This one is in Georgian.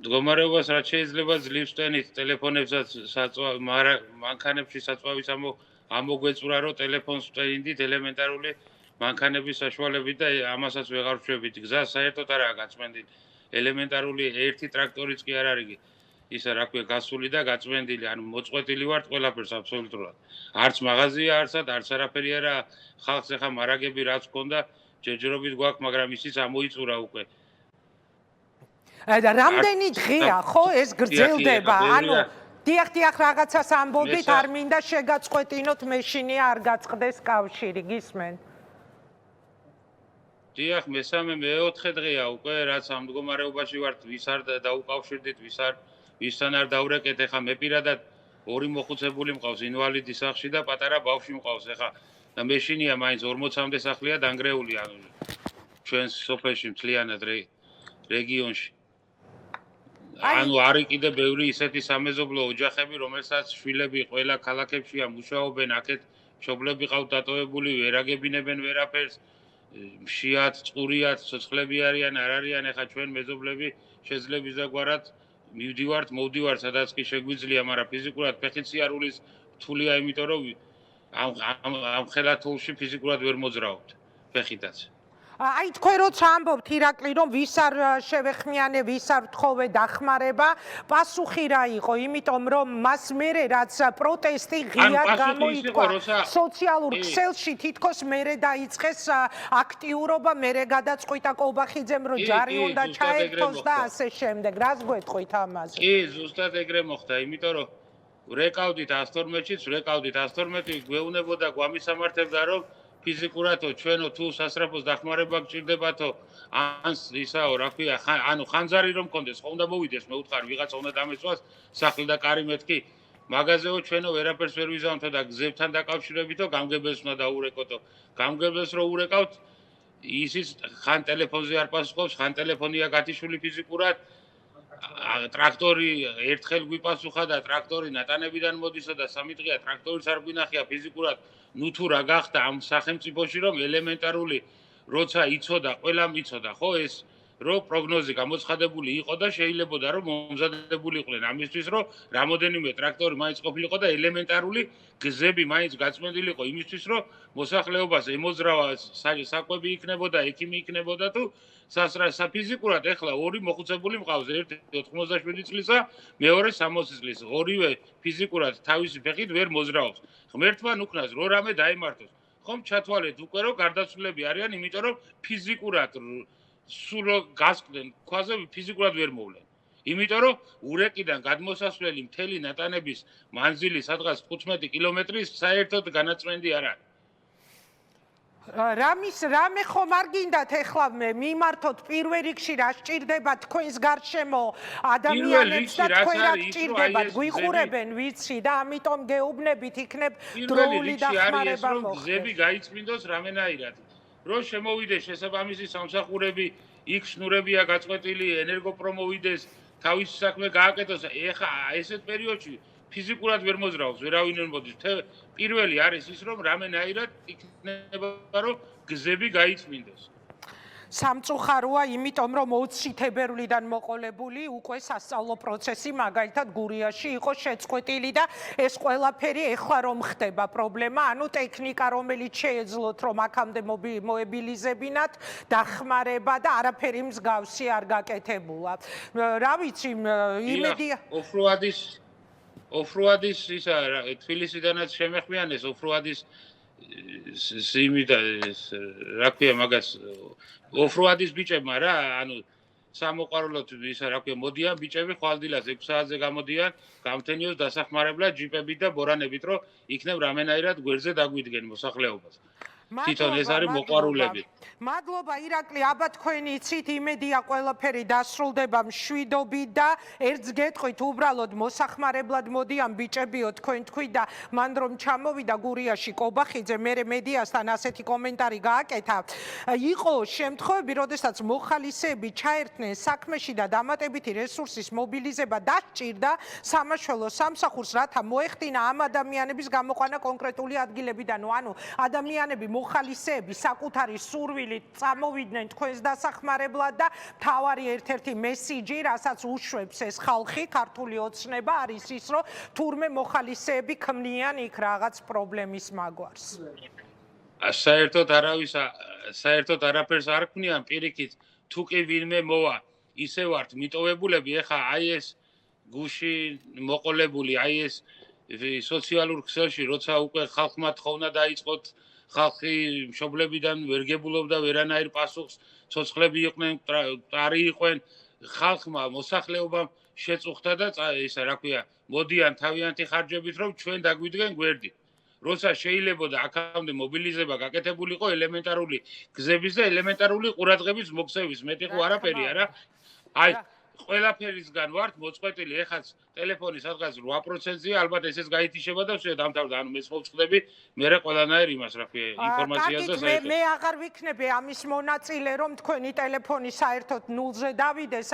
მდგომარეობას რაც შეიძლება ძლივს ტენით ტელეფონებსაც მანქანებში საწვავის ამოგვეწურა რომ ტელეფონს ვტენდით ელემენტარული მანქანების საშუალებით და ამასაც ვეღარ ვშვებით გზას საერთოდ არაა გაწმენდილი ელემენტარული ერთი ტრაქტორიც კი არ არის ისა რა ქვია გასული და გაწმენდილი ანუ მოწყვეტილი ვართ ყველაფერს აბსოლუტურად არც მაღაზია არც არაფერი არა ხალხს ახლა მარაგები რაც ქონდა ჯერჯერობით გვაქვს მაგრამ ისიც ამოიწურა უკვე რამდენი დღეა ხო ეს გრძელდება ანუ დიახ რაღაცას ამბობთ არ მინდა შეგაწყვეტინოთ მეშინია არ გაწყდეს კავშირი გისმენ დიახ მესამე მეოთხე დღეა უკვე რაც ამ მდგომარეობაში ვართ ვის არ დაუკავშირდით ვისთან არ დავრეკეთ ეხა მე პირადად ორი მოხუცებული მყავს ინვალიდის სახლში და პატარა ბავშვი მყავს ეხა და მეშინია მაინც 40-მდე სახლია დანგრეული ანუ ჩვენს სოფელში მთლიანად რეგიონში ანუ არის კიდე ბევრი ისეთი სამეზობლო ოჯახები რომელსაც შვილები ყველა ქალაქებშია მუშაობენ აქეთ მშობლები ყავთ დატოვებული ვერ აგებინებენ ვერაფერს მშიათ წყურიათ ცოცხლები არიან არ არიან ეხა ჩვენ მეზობლები შეძლებს დაგვარად მოვდივართ სადაც კი შეგვიძლია მაგრამ ფიზიკურად ფეხით სიარულის რთულია იმიტომ რომ ამ ხელათულში ფიზიკურად ვერ მოძრაობთ ფეხითაც აი თქვენ როცა ამბობთ ირაკლი რომ ვის არ შევეხმიანე ვის არ ვთხოვე დახმარება პასუხი რა იყო იმიტომ რომ მას მერე რაც პროტესტი ღიად გამოიწვა სოციალურ ქსელში თითქოს მერე დაიწყეს აქტიურობა მერე გადაწყვიტა კობახიძემ რომ ჯარი უნდა ჩაერთოს და ასე შემდეგ რას გვეტყვით ამაზე კი ზუსტად ეგრე მოხდა იმიტომ რომ ვრეკავდით 112-ში ვრეკავდით 112 გვეუბნებოდა გვამისამართებდა რომ ფიზიკურათო ჩვენო თუ სასწრაფოს დახმარება გჭირდებათო ან ისაო რა ქვია ანუ ხანძარი რომ მქონდეს ხო უნდა მოვიდეს მე უთხარი ვიღაცა უნდა დამეწვას სახლი და კარი მეთქი მაღაზიო ჩვენო ვერაფერს ვერ ვიზამთო და გზებთან დაკავშირებითო გამგებელს უნდა დაურეკოთო გამგებელს რო ურეკავთ ისიც ხან ტელეფონზე არ პასუხობს ხან ტელეფონია გათიშული ფიზიკურად ტრაქტორი ერთხელ გვიპასუხა და ტრაქტორი ნატანებიდან მოდისა და 3 დღეა ტრაქტორიც არ გვინახია ფიზიკურად ნუ თუ რა გახდა ამ სახელმწიფოში რომ ელემენტარული როცა იცოდა ყველა მიცოდა ხო ეს რომ პროგნოზი გამოცხადებული იყო და შეიძლებოდა რომ მომზადებული იყვნენ ამისთვის რომ რამოდენიმე ტრაქტორი მაინც ყოფილიყო და ელემენტარული გზები მაინც გაწმენდილი იყო იმისთვის რომ მოსახლეობას ემოძრავა საკვები იქნებოდა ექიმი იქნებოდა თუ საფიზიკურად ეხლა ორი მოხუცებული მყავს ერთი 97 წლისა მეორე 60 წლის ორივე ფიზიკურად თავისი ფეხით ვერ მოძრაობს ღმერთმა უკნას რო რამე დაიმართოს ხომ ჩათვალეთ უკვე რომ გარდაცვლილები არიან იმიტომ რომ ფიზიკურად სულ გასკდნენ ქვაზე ფიზიკურად ვერ მოვლენ იმიტომ რომ ურეკიდან გადმოსასვლელი მთელი ნატანების მანძილი სადღაც 15 კილომეტრი საერთოდ განაწმენდი არ არის რამე ხომ არ გინდათ ეხლა მიმართოთ პირველ რიგში რა სჭირდება თქვენს გარშემო ადამიანებს და თქვენ რა გჭირდებათ გვიყურებენ ვიცი და ამიტომ გეუბნებით იქნებ დროული დახმარება მოხდეს გზები გაიწმინდოს რამენაირად რომ შემოვიდეს შესაბამისი სამსახურები იქ შნურებია გაწყვეტილი ენერგოპრო მოვიდეს თავისი საქმე გააკეთოს ეხა ესეთ პერიოდში ფიზიკურად ვერ მოძრაობს ვერავინ ვერ მოდის პირველი არის ის რომ რამენაირად იქნება რომ გზები გაიწმინდოს სამწუხაროა იმიტომ რომ 20 თებერვლიდან მოყოლებული უკვე სასწავლო პროცესი მაგალითად გურიაში იყო შეწყვეტილი და ეს ყველაფერი ეხლა რომ ხდება პრობლემა ანუ ტექნიკა რომელიც შეეძლოთ რომ აქამდე მოებილიზებინათ დახმარება და არაფერი მსგავსი არ გაკეთებულა რა ვიცი იმედია ოფრუადის ისა თბილისიდანაც შემეხმიანეს ოფრუადის სიმიდა რა ქვია მაგას ოფრუადის ბიჭებმა რა ანუ სამოყვარულოდ ისა რა ქვია მოდიან ბიჭები ხვალდილას 6 საათზე გამოდიან გამთენიოს დასახმარებლად ჯიპებით და ბორანებით რომ იქნებ რამენაირად გვერდზე დაგვიდგენ მოსახლეობას თვითონ ეს არის მოყვარულები მადლობა ირაკლი აბა თქვენ იცით იმედია ყველაფერი დასრულდება მშვიდობით და ერთს გეტყვით უბრალოდ მოსახმარებლად მოდიან ბიჭებიო თქვენ თქვით და მან რომ ჩამოვიდა გურიაში კობახიძე მერე მედიასთან ასეთი კომენტარი გააკეთა იყო შემთხვევები როდესაც მოხალისეები ჩაერთნენ საქმეში და დამატებითი რესურსის მობილიზება დასჭირდა სამაშველო სამსახურს რათა მოეხდინა ამ ადამიანების გამოყვანა კონკრეტული ადგილებიდან ანუ ადამიანები მოხალისეები საკუთარი სურვილით წამოვიდნენ თქვენს დასახმარებლად და მთავარი ერთ-ერთი მესიჯი, რასაც უშვებს ეს ხალხი, ქართული ოცნება არის ის, რომ თურმე მოხალისეები ქმნიან იქ რაღაც პრობლემის მაგვარს. საერთოდ არაფერს არ ქმნიან, პირიქით, თუ კი ვინმე მოვა, ისე ვართ მიტოვებულები, ეხა აი ეს გუში მოყოლებული, აი ეს სოციალურ ქსელში, როცა უკვე ხალხმა თხოვნა დაიწყოთ, ხალხი მშობლებიდან ვერ გებულობდა ვერანაირ პასუხს, ცოცხლები იყვნენ, მკვდარი იყვნენ, ხალხმა, მოსახლეობამ შეწუხდა და ისა რა ქვია, მოდიან თავიანთი ხარჯებით, რომ ჩვენ დაგვიდგენ გვერდი. როცა შეიძლებოდა აქამდე მობილიზება გაკეთებულიყო ელემენტარული გზების და ელემენტარული ყურადღების მოქცევის, მეტი ხო არაფერი არა? აი, ყველაფერისგან ვართ მოწყვეტილი, ეხაც ტელეფონი სადღაც 8%-ია, ალბათ ესეც გაითიშება და ვსვია დამთავრდა, ანუ მეც მოვწყვდები, მერე ყველანაირ იმას, რა ქვია, ინფორმაციას და საერთოდ. მე აღარ ვიქნები ამის მონაწილე, რომ თქვენი ტელეფონი საერთოდ ნულზე დავიდეს.